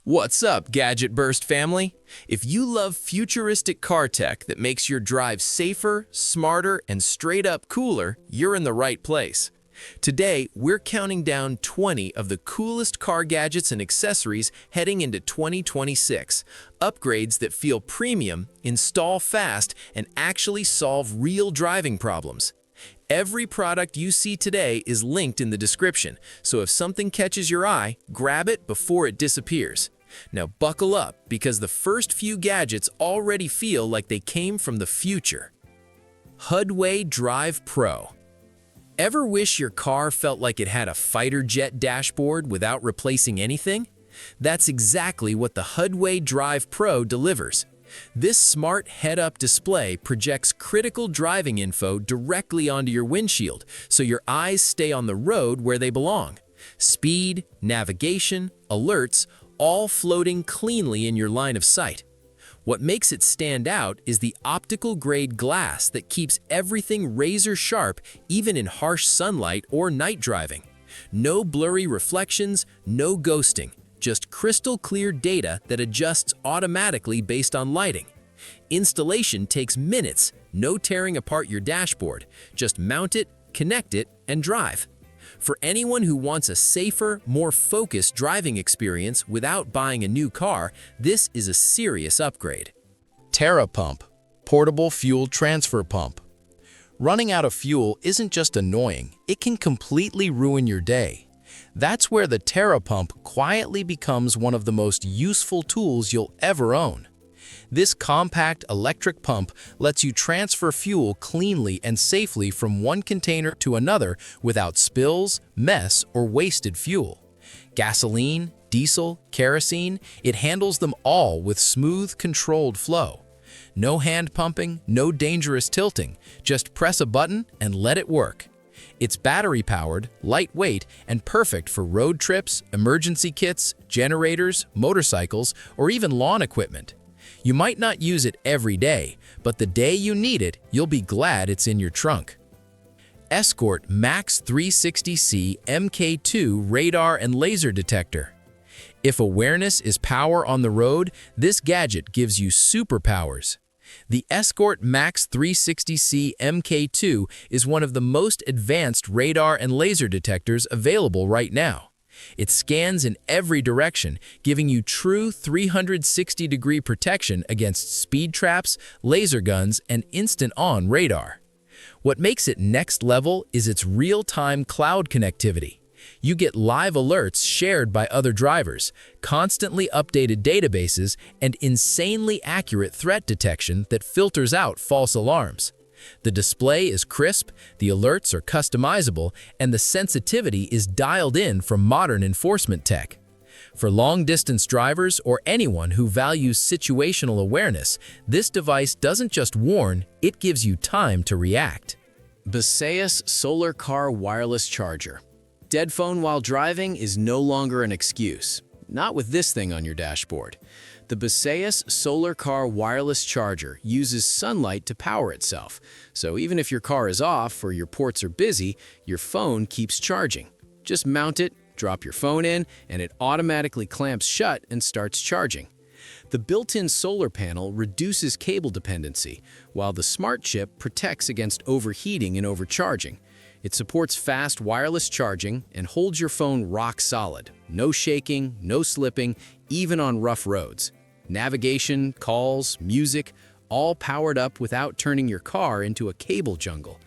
What's up, Gadget Burst family? If you love futuristic car tech that makes your drive safer, smarter, and straight up cooler, you're in the right place. Today, we're counting down 20 of the coolest car gadgets and accessories heading into 2026. Upgrades that feel premium, install fast, and actually solve real driving problems. Every product you see today is linked in the description, so if something catches your eye, grab it before it disappears. Now buckle up, because the first few gadgets already feel like they came from the future. Hudway Drive Pro. Ever wish your car felt like it had a fighter jet dashboard without replacing anything? That's exactly what the Hudway Drive Pro delivers. This smart head-up display projects critical driving info directly onto your windshield, so your eyes stay on the road where they belong. Speed, navigation, alerts, all floating cleanly in your line of sight. What makes it stand out is the optical-grade glass that keeps everything razor-sharp even in harsh sunlight or night driving. No blurry reflections, no ghosting, just crystal-clear data that adjusts automatically based on lighting. Installation takes minutes, no tearing apart your dashboard. Just mount it, connect it, and drive. For anyone who wants a safer, more focused driving experience without buying a new car, this is a serious upgrade. Terra Pump, Portable Fuel Transfer Pump. Running out of fuel isn't just annoying, it can completely ruin your day. That's where the Terra Pump quietly becomes one of the most useful tools you'll ever own. This compact electric pump lets you transfer fuel cleanly and safely from one container to another without spills, mess, or wasted fuel. Gasoline, diesel, kerosene, it handles them all with smooth, controlled flow. No hand pumping, no dangerous tilting, just press a button and let it work. It's battery-powered, lightweight, and perfect for road trips, emergency kits, generators, motorcycles, or even lawn equipment. You might not use it every day, but the day you need it, you'll be glad it's in your trunk. Escort Max 360C MK2 Radar and Laser Detector. If awareness is power on the road, this gadget gives you superpowers. The Escort Max 360C MK2 is one of the most advanced radar and laser detectors available right now. It scans in every direction, giving you true 360-degree protection against speed traps, laser guns, and instant-on radar. What makes it next level is its real-time cloud connectivity. You get live alerts shared by other drivers, constantly updated databases, and insanely accurate threat detection that filters out false alarms. The display is crisp, the alerts are customizable, and the sensitivity is dialed in from modern enforcement tech. For long-distance drivers or anyone who values situational awareness, this device doesn't just warn, it gives you time to react. Bisayas Solar Car Wireless Charger. Dead phone while driving is no longer an excuse. Not with this thing on your dashboard. The Bisayas Solar Car Wireless Charger uses sunlight to power itself, so even if your car is off or your ports are busy, your phone keeps charging. Just mount it, drop your phone in, and it automatically clamps shut and starts charging. The built-in solar panel reduces cable dependency, while the smart chip protects against overheating and overcharging. It supports fast wireless charging and holds your phone rock solid. No shaking, no slipping, even on rough roads. Navigation, calls, music, all powered up without turning your car into a cable jungle.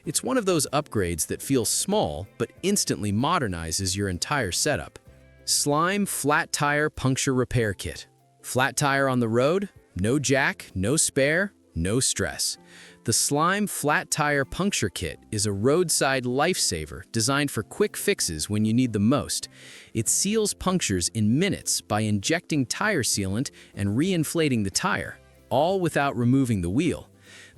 It's one of those upgrades that feels small but instantly modernizes your entire setup. Slime Flat Tire Puncture Repair Kit. Flat tire on the road? No jack, no spare, no stress. The Slime Flat Tire Puncture Kit is a roadside lifesaver designed for quick fixes when you need the most. It seals punctures in minutes by injecting tire sealant and re-inflating the tire, all without removing the wheel.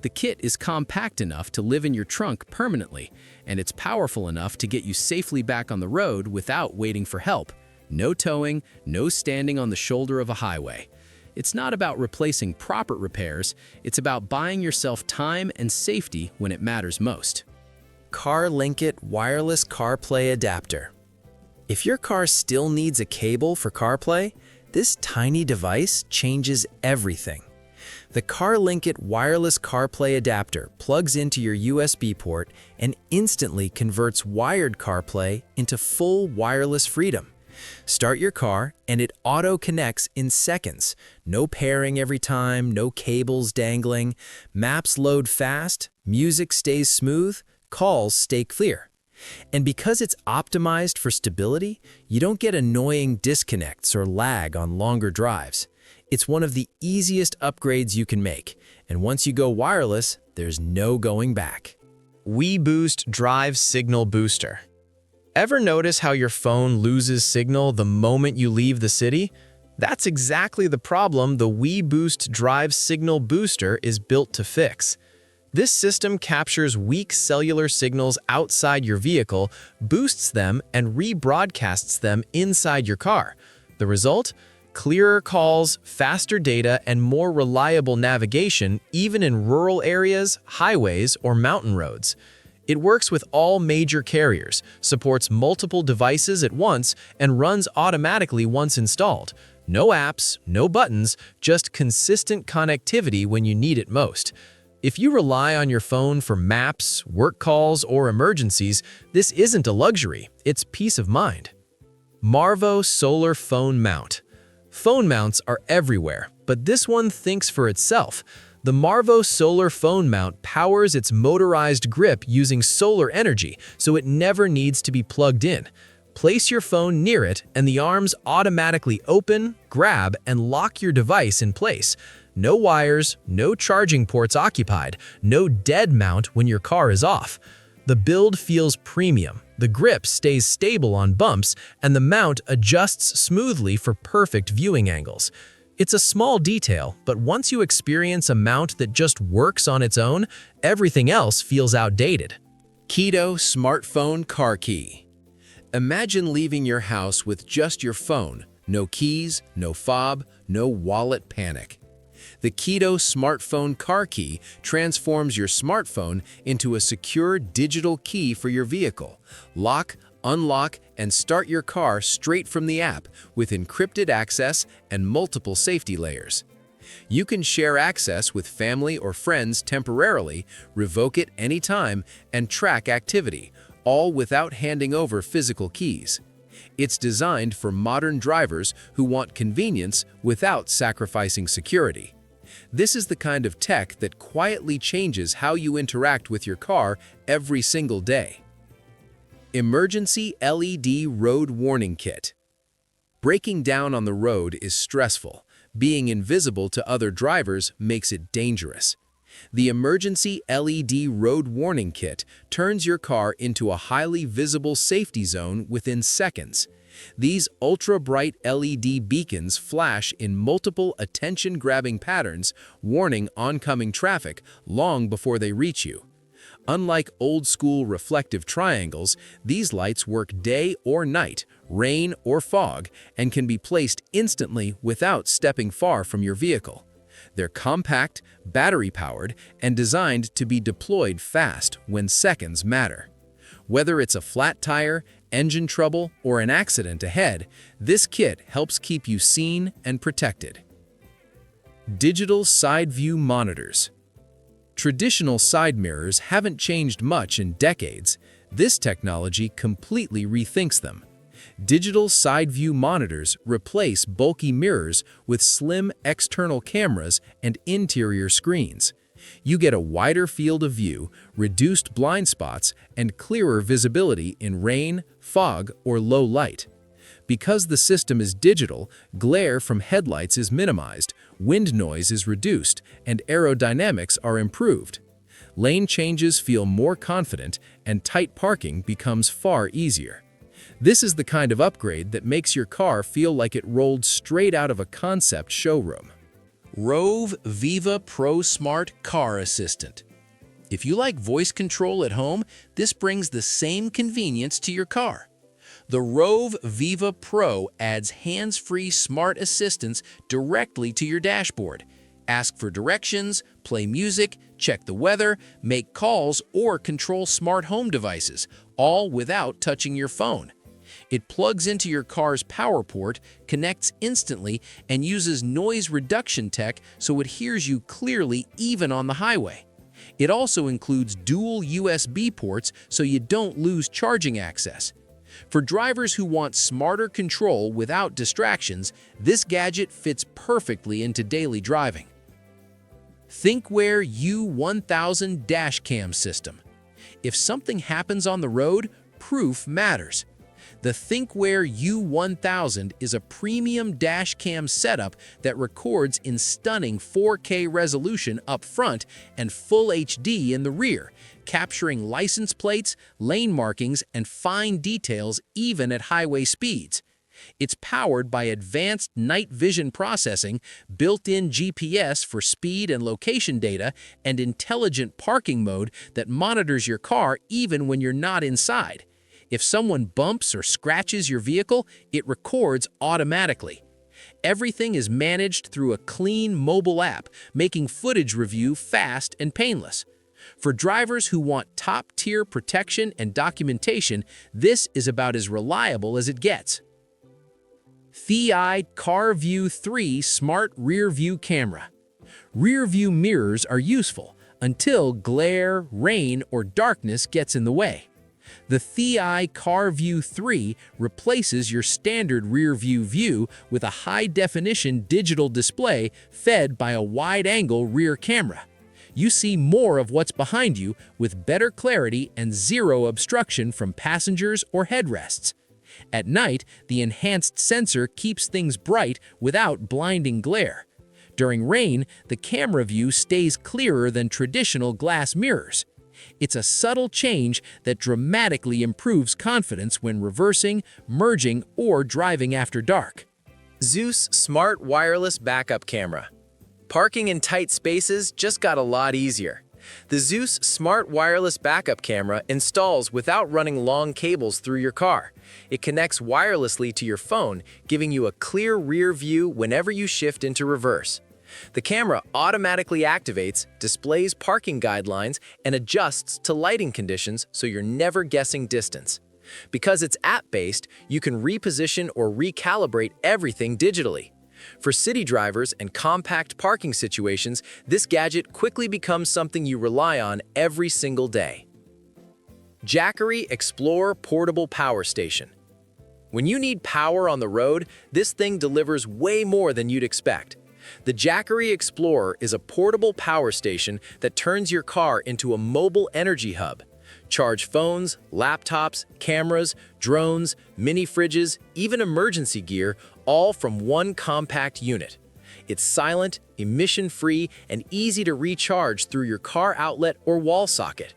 The kit is compact enough to live in your trunk permanently, and it's powerful enough to get you safely back on the road without waiting for help. No towing, no standing on the shoulder of a highway. It's not about replacing proper repairs, it's about buying yourself time and safety when it matters most. Linkit Wireless CarPlay Adapter. If your car still needs a cable for CarPlay, This tiny device changes everything. The Linkit wireless CarPlay adapter plugs into your USB port and instantly converts wired CarPlay into full wireless freedom. Start your car and it auto-connects in seconds. No pairing every time, no cables dangling. Maps load fast, music stays smooth, calls stay clear. And because it's optimized for stability, you don't get annoying disconnects or lag on longer drives. It's one of the easiest upgrades you can make, and once you go wireless, there's no going back. WeBoost Drive Signal Booster. Ever notice how your phone loses signal the moment you leave the city? That's exactly the problem the WeBoost Drive Signal Booster is built to fix. This system captures weak cellular signals outside your vehicle, boosts them, and rebroadcasts them inside your car. The result? Clearer calls, faster data, and more reliable navigation even in rural areas, highways, or mountain roads. It works with all major carriers, supports multiple devices at once, and runs automatically once installed. No apps, no buttons, just consistent connectivity when you need it most. If you rely on your phone for maps, work calls, or emergencies, this isn't a luxury, it's peace of mind. Marvo Solar Phone Mount. Phone mounts are everywhere, but this one thinks for itself. The Marvo Solar Phone Mount powers its motorized grip using solar energy, so it never needs to be plugged in. Place your phone near it, and the arms automatically open, grab, and lock your device in place. No wires, no charging ports occupied, no dead mount when your car is off. The build feels premium, the grip stays stable on bumps, and the mount adjusts smoothly for perfect viewing angles. It's a small detail, but once you experience a mount that just works on its own, everything else feels outdated. Keto Smartphone Car Key. Imagine leaving your house with just your phone, no keys, no fob, no wallet panic. The Keto Smartphone Car Key transforms your smartphone into a secure digital key for your vehicle. Lock, unlock, and start your car straight from the app with encrypted access and multiple safety layers. You can share access with family or friends temporarily, revoke it anytime, and track activity, all without handing over physical keys. It's designed for modern drivers who want convenience without sacrificing security. This is the kind of tech that quietly changes how you interact with your car every single day. Emergency LED Road Warning Kit. Breaking down on the road is stressful. Being invisible to other drivers makes it dangerous. The Emergency LED Road Warning Kit turns your car into a highly visible safety zone within seconds. These ultra-bright LED beacons flash in multiple attention-grabbing patterns, warning oncoming traffic long before they reach you. Unlike old-school reflective triangles, these lights work day or night, rain or fog, and can be placed instantly without stepping far from your vehicle. They're compact, battery-powered, and designed to be deployed fast when seconds matter. Whether it's a flat tire, engine trouble, or an accident ahead, this kit helps keep you seen and protected. Digital Side View Monitors. Traditional side mirrors haven't changed much in decades. This technology completely rethinks them. Digital side view monitors replace bulky mirrors with slim external cameras and interior screens. You get a wider field of view, reduced blind spots, and clearer visibility in rain, fog, or low light. Because the system is digital, glare from headlights is minimized, wind noise is reduced, and aerodynamics are improved. Lane changes feel more confident, and tight parking becomes far easier. This is the kind of upgrade that makes your car feel like it rolled straight out of a concept showroom. Rove Viva Pro Smart Car Assistant. If you like voice control at home, this brings the same convenience to your car. The Rove Viva Pro adds hands-free smart assistance directly to your dashboard. Ask for directions, play music, check the weather, make calls, or control smart home devices, all without touching your phone. It plugs into your car's power port, connects instantly, and uses noise reduction tech so it hears you clearly even on the highway. It also includes dual USB ports so you don't lose charging access. For drivers who want smarter control without distractions, this gadget fits perfectly into daily driving. Thinkware U1000 Dashcam System. If something happens on the road, proof matters. The Thinkware U1000 is a premium dashcam setup that records in stunning 4K resolution up front and Full HD in the rear, capturing license plates, lane markings, and fine details even at highway speeds. It's powered by advanced night vision processing, built-in GPS for speed and location data, and intelligent parking mode that monitors your car even when you're not inside. If someone bumps or scratches your vehicle, it records automatically. Everything is managed through a clean mobile app, making footage review fast and painless. For drivers who want top-tier protection and documentation, this is about as reliable as it gets. TheyEye CarView 3 Smart Rear View Camera. Rear view mirrors are useful until glare, rain, or darkness gets in the way. The TheyEye CarView 3 replaces your standard rear-view view with a high-definition digital display fed by a wide-angle rear camera. You see more of what's behind you with better clarity and zero obstruction from passengers or headrests. At night, the enhanced sensor keeps things bright without blinding glare. During rain, the camera view stays clearer than traditional glass mirrors. It's a subtle change that dramatically improves confidence when reversing, merging, or driving after dark. Zeus Smart Wireless Backup Camera. Parking in tight spaces just got a lot easier. The Zeus Smart Wireless Backup Camera installs without running long cables through your car. It connects wirelessly to your phone, giving you a clear rear view whenever you shift into reverse. The camera automatically activates, displays parking guidelines, and adjusts to lighting conditions so you're never guessing distance. Because it's app-based, you can reposition or recalibrate everything digitally. For city drivers and compact parking situations, this gadget quickly becomes something you rely on every single day. Jackary Explorer Portable Power Station. When you need power on the road, this thing delivers way more than you'd expect. The Jackary Explorer is a portable power station that turns your car into a mobile energy hub. Charge phones, laptops, cameras, drones, mini fridges, even emergency gear, all from one compact unit. It's silent, emission-free, and easy to recharge through your car outlet or wall socket.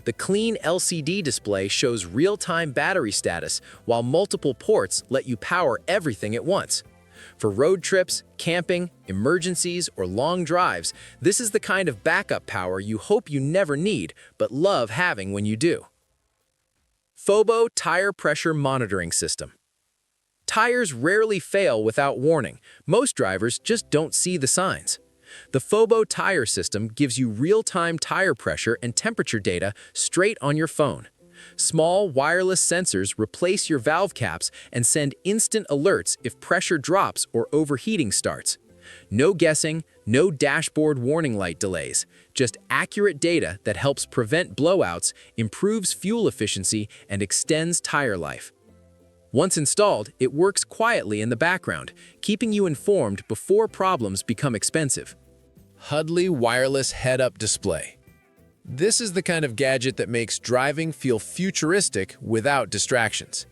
The clean LCD display shows real-time battery status, while multiple ports let you power everything at once. For road trips, camping, emergencies, or long drives, this is the kind of backup power you hope you never need, but love having when you do. Fobo Tire Pressure Monitoring System. Tires rarely fail without warning. Most drivers just don't see the signs. The Fobo tire system gives you real-time tire pressure and temperature data straight on your phone. Small wireless sensors replace your valve caps and send instant alerts if pressure drops or overheating starts. No guessing, no dashboard warning light delays, just accurate data that helps prevent blowouts, improves fuel efficiency, and extends tire life. Once installed, it works quietly in the background, keeping you informed before problems become expensive. Hudley Wireless Head-Up Display. This is the kind of gadget that makes driving feel futuristic without distractions.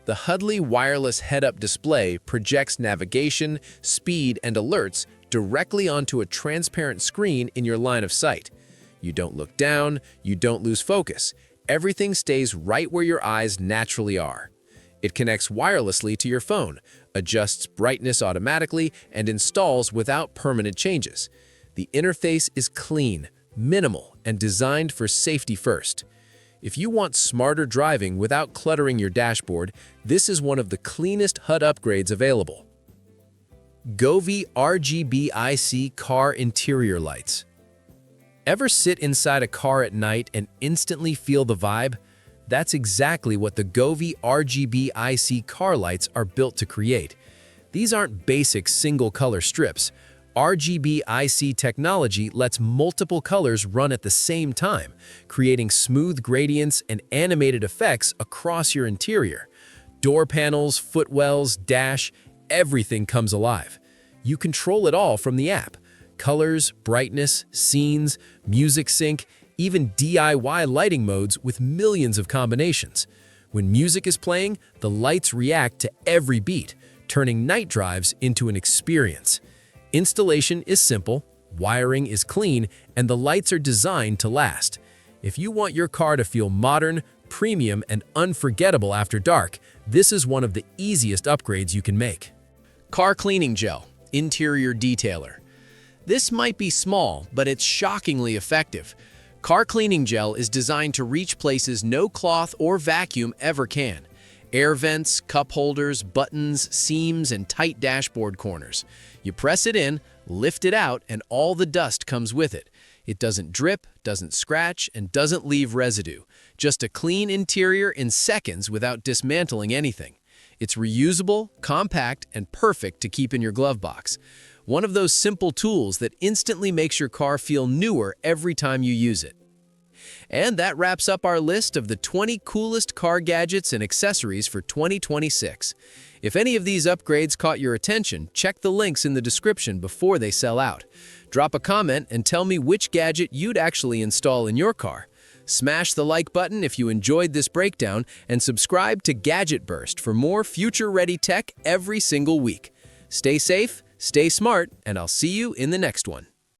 The Hudley Wireless Head-Up Display projects navigation, speed, and alerts directly onto a transparent screen in your line of sight. You don't look down, you don't lose focus. Everything stays right where your eyes naturally are. It connects wirelessly to your phone, adjusts brightness automatically, and installs without permanent changes. The interface is clean, minimal, and designed for safety first. If you want smarter driving without cluttering your dashboard, this is one of the cleanest HUD upgrades available. Govee RGBIC Car Interior Lights. Ever sit inside a car at night and instantly feel the vibe? That's exactly what the Govee RGBIC car lights are built to create. These aren't basic single-color strips. RGBIC technology lets multiple colors run at the same time, creating smooth gradients and animated effects across your interior. Door panels, footwells, dash, everything comes alive. You control it all from the app. Colors, brightness, scenes, music sync, even DIY lighting modes with millions of combinations. When music is playing, the lights react to every beat, turning night drives into an experience. Installation is simple, wiring is clean, and the lights are designed to last. If you want your car to feel modern, premium, and unforgettable after dark, this is one of the easiest upgrades you can make. Car cleaning gel, interior detailer. This might be small, but it's shockingly effective. Car cleaning gel is designed to reach places no cloth or vacuum ever can. Air vents, cup holders, buttons, seams, and tight dashboard corners. You press it in, lift it out, and all the dust comes with it. It doesn't drip, doesn't scratch, and doesn't leave residue. Just a clean interior in seconds without dismantling anything. It's reusable, compact, and perfect to keep in your glove box. One of those simple tools that instantly makes your car feel newer every time you use it. And that wraps up our list of the 20 coolest car gadgets and accessories for 2026. If any of these upgrades caught your attention, check the links in the description before they sell out. Drop a comment and tell me which gadget you'd actually install in your car. Smash the like button if you enjoyed this breakdown, and subscribe to Gadget Burst for more future-ready tech every single week. Stay safe, stay smart, and I'll see you in the next one.